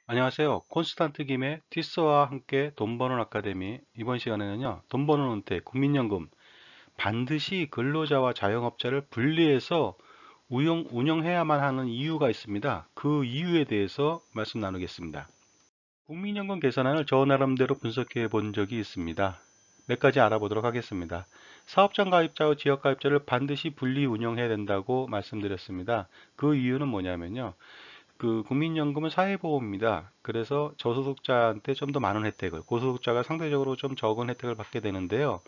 안녕하세요. 콘스탄트 김의 티스와 함께 돈 버는 아카데미. 이번 시간에는요, 돈 버는 은퇴, 국민연금. 반드시 근로자와 자영업자를 분리해서 운영해야만 하는 이유가 있습니다. 그 이유에 대해서 말씀 나누겠습니다. 국민연금 계산안을 저 나름대로 분석해 본 적이 있습니다. 몇 가지 알아보도록 하겠습니다. 사업장 가입자와 지역 가입자를 반드시 분리 운영해야 된다고 말씀드렸습니다. 그 이유는 뭐냐면요. 국민연금은 사회보험입니다. 그래서 저소득자한테 좀 더 많은 혜택을, 고소득자가 상대적으로 좀 적은 혜택을 받게 되는데요.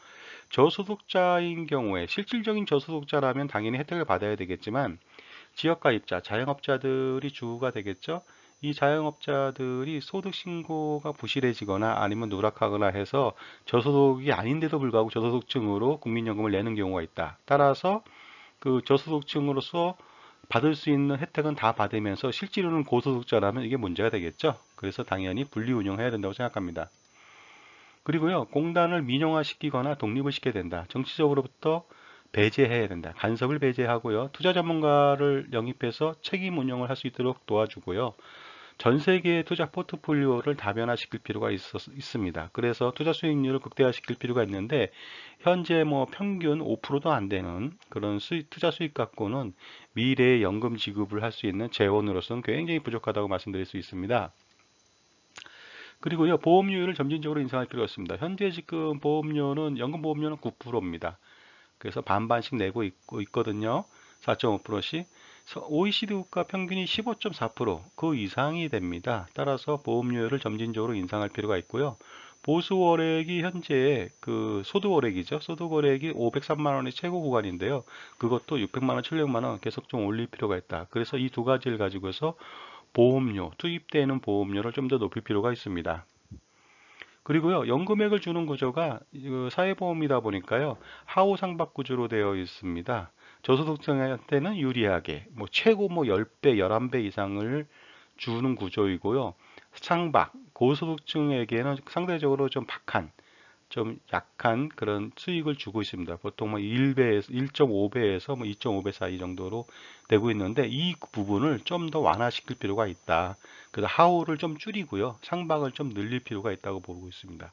저소득자인 경우에 실질적인 저소득자라면 당연히 혜택을 받아야 되겠지만 지역가입자, 자영업자들이 주가 되겠죠. 이 자영업자들이 소득 신고가 부실해지거나 아니면 누락하거나 해서 저소득이 아닌데도 불구하고 저소득층으로 국민연금을 내는 경우가 있다. 따라서 그 저소득층으로서 받을 수 있는 혜택은 다 받으면서 실제로는 고소득자라면 이게 문제가 되겠죠. 그래서 당연히 분리 운영해야 된다고 생각합니다. 그리고요, 공단을 민영화시키거나 독립을 시켜야 된다. 정치적으로부터 배제해야 된다. 간섭을 배제하고요. 투자 전문가를 영입해서 책임 운영을 할 수 있도록 도와주고요. 전 세계의 투자 포트폴리오를 다변화시킬 필요가 있습니다. 그래서 투자 수익률을 극대화시킬 필요가 있는데 현재 뭐 평균 5%도 안 되는 그런 투자 수익 갖고는 미래의 연금 지급을 할 수 있는 재원으로서는 굉장히 부족하다고 말씀드릴 수 있습니다. 그리고요, 보험료율을 점진적으로 인상할 필요가 있습니다. 현재 지금 보험료는 연금 보험료는 9%입니다. 그래서 반반씩 내고 있거든요. 4.5%씩. OECD 국가 평균이 15.4%, 그 이상이 됩니다. 따라서 보험료율을 점진적으로 인상할 필요가 있고요. 보수 월액이 현재 그 소득 월액이죠. 소득 월액이 503만 원이 최고 구간인데요. 그것도 600만 원, 700만 원 계속 좀 올릴 필요가 있다. 그래서 이 두 가지를 가지고서 보험료, 투입되는 보험료를 좀 더 높일 필요가 있습니다. 그리고요, 연금액을 주는 구조가 사회보험이다 보니까요, 하우상박 구조로 되어 있습니다. 저소득층한테는 유리하게, 뭐 최고 뭐 10배, 11배 이상을 주는 구조이고요. 상박, 고소득층에게는 상대적으로 좀 박한, 좀 약한 그런 수익을 주고 있습니다. 보통 뭐 1배에서 1.5배에서 뭐 2.5배 사이 정도로 되고 있는데 이 부분을 좀 더 완화시킬 필요가 있다. 그래서 하우를 좀 줄이고요. 상박을 좀 늘릴 필요가 있다고 보고 있습니다.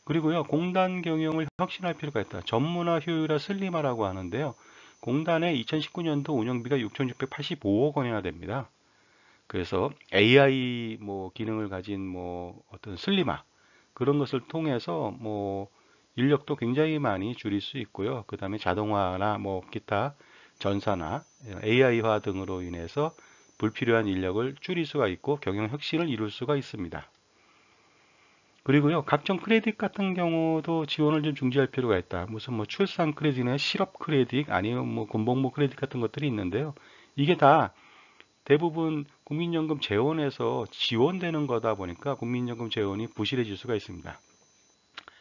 그리고요, 공단 경영을 혁신할 필요가 있다. 전문화, 효율화, 슬림화라고 하는데요. 공단의 2019년도 운영비가 6,685억 원이나 됩니다. 그래서 AI 뭐 기능을 가진 뭐 어떤 슬림화 그런 것을 통해서 뭐 인력도 굉장히 많이 줄일 수 있고요. 그 다음에 자동화나 뭐 기타 전사나 AI화 등으로 인해서 불필요한 인력을 줄일 수가 있고 경영 혁신을 이룰 수가 있습니다. 그리고요, 각종 크레딧 같은 경우도 지원을 좀 중지할 필요가 있다. 무슨 뭐 출산 크레딧이나 실업 크레딧 아니면 뭐 군복무 크레딧 같은 것들이 있는데요. 이게 다 대부분 국민연금 재원에서 지원되는 거다 보니까 국민연금 재원이 부실해질 수가 있습니다.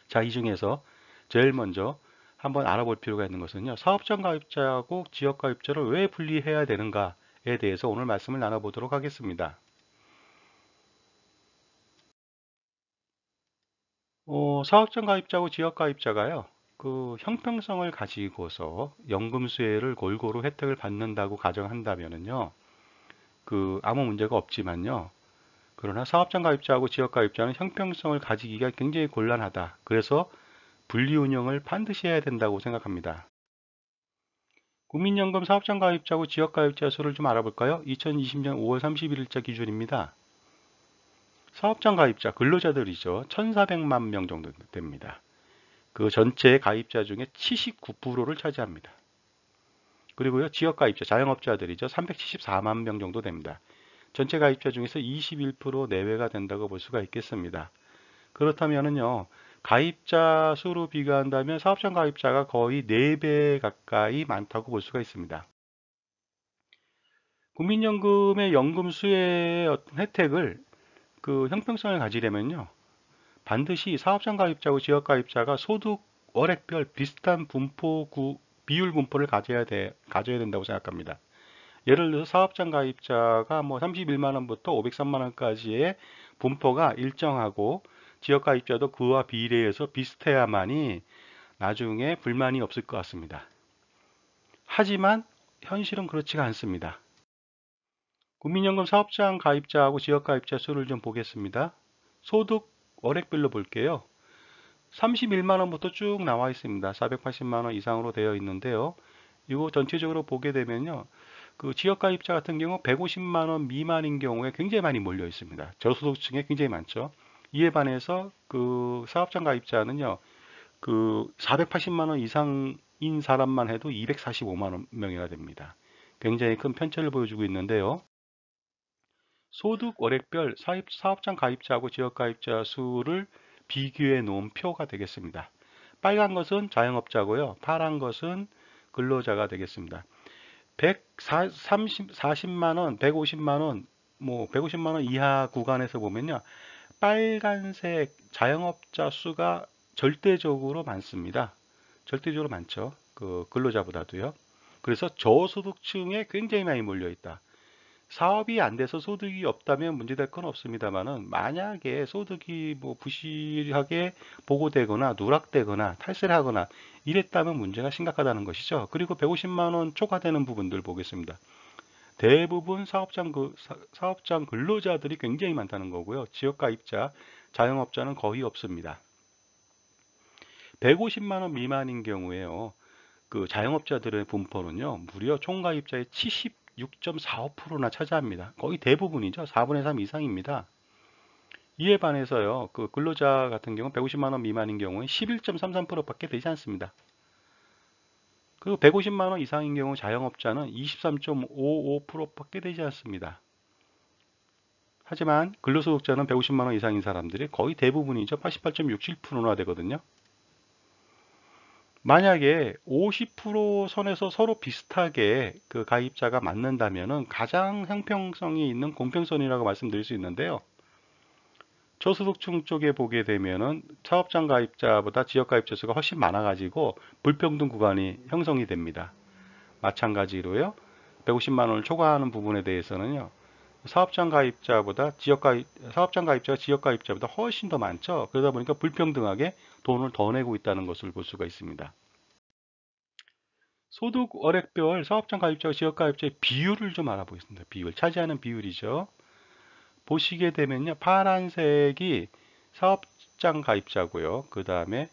자, 이 중에서 제일 먼저 한번 알아볼 필요가 있는 것은요. 사업장 가입자하고 지역 가입자를 왜 분리해야 되는가에 대해서 오늘 말씀을 나눠보도록 하겠습니다. 사업장 가입자하고 지역 가입자가요. 그 형평성을 가지고서 연금 수혜를 골고루 혜택을 받는다고 가정한다면은요. 그 아무 문제가 없지만요. 그러나 사업장 가입자하고 지역 가입자는 형평성을 가지기가 굉장히 곤란하다. 그래서 분리 운영을 반드시 해야 된다고 생각합니다. 국민연금 사업장 가입자하고 지역 가입자 수를 좀 알아볼까요? 2020년 5월 31일자 기준입니다. 사업장 가입자, 근로자들이죠. 1,400만 명 정도 됩니다. 그 전체 가입자 중에 79%를 차지합니다. 그리고요, 지역 가입자, 자영업자들이죠. 374만 명 정도 됩니다. 전체 가입자 중에서 21% 내외가 된다고 볼 수가 있겠습니다. 그렇다면은요, 가입자 수로 비교한다면 사업장 가입자가 거의 4배 가까이 많다고 볼 수가 있습니다. 국민연금의 연금 수혜의 어떤 혜택을 그 형평성을 가지려면요, 반드시 사업장 가입자하고 지역 가입자가 소득 월액별 비슷한 비율 분포를 가져야 된다고 생각합니다. 예를 들어서 사업장 가입자가 뭐 31만 원부터 503만 원까지의 분포가 일정하고 지역 가입자도 그와 비례해서 비슷해야만이 나중에 불만이 없을 것 같습니다. 하지만 현실은 그렇지가 않습니다. 국민연금 사업장 가입자하고 지역가입자 수를 좀 보겠습니다. 소득 월액별로 볼게요. 31만 원부터 쭉 나와 있습니다. 480만 원 이상으로 되어 있는데요. 이거 전체적으로 보게 되면요. 그 지역가입자 같은 경우 150만 원 미만인 경우에 굉장히 많이 몰려 있습니다. 저소득층에 굉장히 많죠. 이에 반해서 그 사업장 가입자는요. 그 480만 원 이상인 사람만 해도 245만 명이나 됩니다. 굉장히 큰 편차를 보여주고 있는데요. 소득 월액별 사업장 가입자하고 지역 가입자 수를 비교해 놓은 표가 되겠습니다. 빨간 것은 자영업자고요. 파란 것은 근로자가 되겠습니다. 40만 원, 150만 원, 뭐 150만 원 이하 구간에서 보면요. 빨간색 자영업자 수가 절대적으로 많습니다. 절대적으로 많죠. 그 근로자보다도요. 그래서 저소득층에 굉장히 많이 몰려 있다. 사업이 안 돼서 소득이 없다면 문제될 건 없습니다만은 만약에 소득이 뭐 부실하게 보고되거나 누락되거나 탈세를 하거나 이랬다면 문제가 심각하다는 것이죠. 그리고 150만 원 초과되는 부분들 보겠습니다. 대부분 사업장 근로자들이 굉장히 많다는 거고요. 지역가입자, 자영업자는 거의 없습니다. 150만 원 미만인 경우에요. 그 자영업자들의 분포는요. 무려 총가입자의 76.45%나 차지합니다. 거의 대부분이죠. 4분의 3 이상입니다. 이에 반해서요. 그 근로자 같은 경우 150만 원 미만인 경우에 11.33%밖에 되지 않습니다. 그리고 150만 원 이상인 경우 자영업자는 23.55%밖에 되지 않습니다. 하지만 근로소득자는 150만 원 이상인 사람들이 거의 대부분이죠. 88.67%나 되거든요. 만약에 50% 선에서 서로 비슷하게 그 가입자가 맞는다면은 가장 형평성이 있는 공평선이라고 말씀드릴 수 있는데요. 저소득층 쪽에 보게 되면은 사업장 가입자보다 지역 가입자 수가 훨씬 많아가지고 불평등 구간이 형성이 됩니다. 마찬가지로요. 150만 원을 초과하는 부분에 대해서는요. 사업장 가입자가 지역 가입자보다 훨씬 더 많죠. 그러다 보니까 불평등하게 돈을 더 내고 있다는 것을 볼 수가 있습니다. 소득 월액별 사업장 가입자와 지역 가입자의 비율을 좀 알아보겠습니다. 비율, 차지하는 비율이죠. 보시게 되면요. 파란색이 사업장 가입자고요. 그 다음에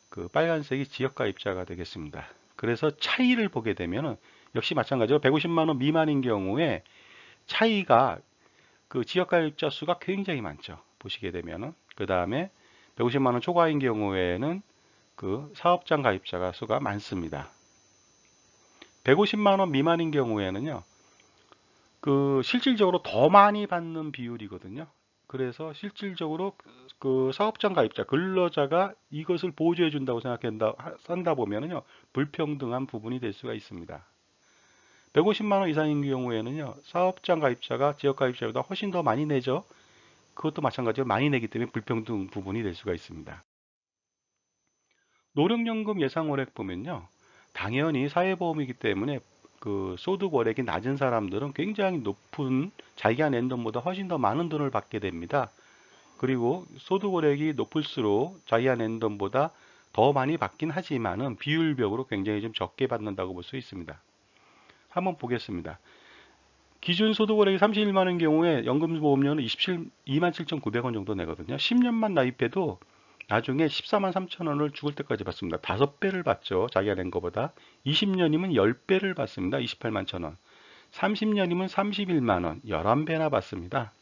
그 빨간색이 지역 가입자가 되겠습니다. 그래서 차이를 보게 되면은 역시 마찬가지로 150만 원 미만인 경우에 차이가 그 지역 가입자 수가 굉장히 많죠. 보시게 되면은 그 다음에 150만 원 초과인 경우에는 그 사업장 가입자가 수가 많습니다. 150만 원 미만인 경우에는요. 그 실질적으로 더 많이 받는 비율이거든요. 그래서 실질적으로 그 사업장 가입자, 근로자가 이것을 보조해 준다고 산다 보면은요. 불평등한 부분이 될 수가 있습니다. 150만 원 이상인 경우에는요. 사업장 가입자가 지역 가입자보다 훨씬 더 많이 내죠. 그것도 마찬가지로 많이 내기 때문에 불평등 부분이 될 수가 있습니다. 노령연금 예상월액 보면요. 당연히 사회보험이기 때문에 그 소득 월액이 낮은 사람들은 굉장히 높은 자기가 낸 돈보다 훨씬 더 많은 돈을 받게 됩니다. 그리고 소득 월액이 높을수록 자기가 낸 돈보다 더 많이 받긴 하지만은 비율별로 굉장히 좀 적게 받는다고 볼 수 있습니다. 한번 보겠습니다. 기준 소득 월액이 31만 원인 경우에 연금보험료는 27원 정도 내거든요. 10년만 나입해도 나중에 14만 3천 원을 죽을 때까지 받습니다. 5배를 받죠. 자기가 낸 것보다. 20년이면 10배를 받습니다. 28만 천 원. 30년이면 31만 원. 11배나 받습니다.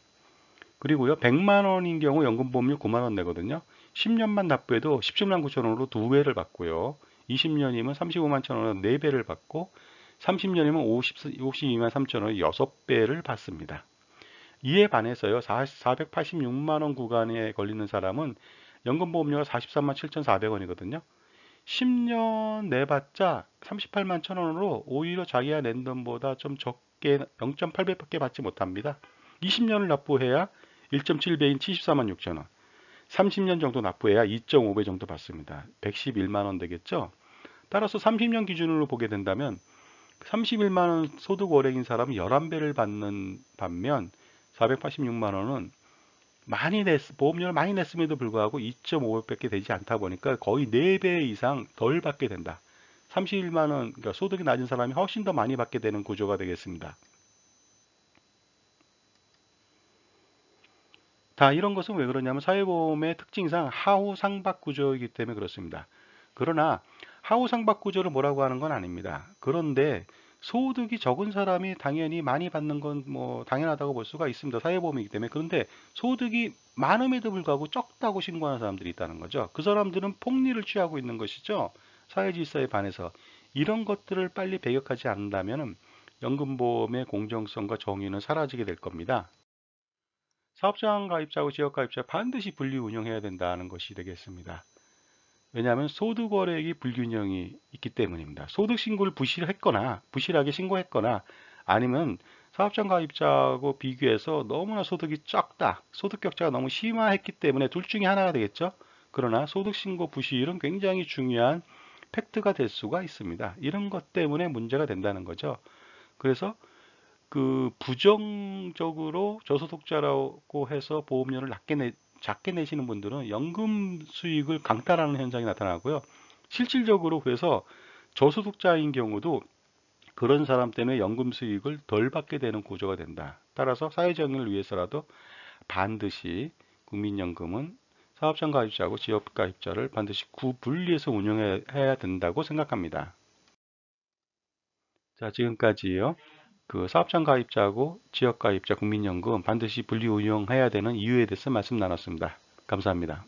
그리고요. 100만 원인 경우 연금보험료 9만 원 내거든요. 10년만 납부해도 17만 9천 원으로 2배를 받고요. 20년이면 35만 천 원으로 4배를 받고 30년이면 52만 3천 원으로 6배를 받습니다. 이에 반해서요. 486만 원 구간에 걸리는 사람은 연금보험료가 43만 7,400원이거든요. 10년 내봤자 38만 1,000원으로 오히려 자기가 낸 돈보다 좀 적게 0.8배밖에 받지 못합니다. 20년을 납부해야 1.7배인 74만 6천원. 30년 정도 납부해야 2.5배 정도 받습니다. 111만 원 되겠죠? 따라서 30년 기준으로 보게 된다면 31만 원 소득 월액인 사람은 11배를 받는 반면 486만 원은 보험료를 많이 냈음에도 불구하고 2.5배밖에 되지 않다 보니까 거의 4배 이상 덜 받게 된다. 31만 원, 그러니까 소득이 낮은 사람이 훨씬 더 많이 받게 되는 구조가 되겠습니다. 다 이런 것은 왜 그러냐면 사회보험의 특징상 하후 상박 구조이기 때문에 그렇습니다. 그러나 하후 상박 구조를 뭐라고 하는 건 아닙니다. 그런데 소득이 적은 사람이 당연히 많이 받는 건 뭐 당연하다고 볼 수가 있습니다. 사회보험이기 때문에. 그런데 소득이 많음에도 불구하고 적다고 신고하는 사람들이 있다는 거죠. 그 사람들은 폭리를 취하고 있는 것이죠. 사회 질서에 반해서. 이런 것들을 빨리 배격하지 않는다면 연금보험의 공정성과 정의는 사라지게 될 겁니다. 사업장 가입자하고 지역 가입자 반드시 분리 운영해야 된다는 것이 되겠습니다. 왜냐하면 소득 월액이 불균형이 있기 때문입니다. 소득 신고를 부실하게 신고했거나 아니면 사업장 가입자하고 비교해서 너무나 소득이 적다, 소득 격차가 너무 심화했기 때문에 둘 중에 하나가 되겠죠. 그러나 소득 신고 부실은 굉장히 중요한 팩트가 될 수가 있습니다. 이런 것 때문에 문제가 된다는 거죠. 그래서 그 부정적으로 저소득자라고 해서 보험료를 작게 내시는 분들은 연금 수익을 강탈하는 현상이 나타나고요. 실질적으로 그래서 저소득자인 경우도 그런 사람 때문에 연금 수익을 덜 받게 되는 구조가 된다. 따라서 사회정의를 위해서라도 반드시 국민연금은 사업장 가입자하고 지역 가입자를 반드시 구분리해서 운영해야 된다고 생각합니다. 자, 지금까지요. 그 사업장 가입자하고 지역 가입자 국민연금 반드시 분리 운영해야 되는 이유에 대해서 말씀 나눴습니다. 감사합니다.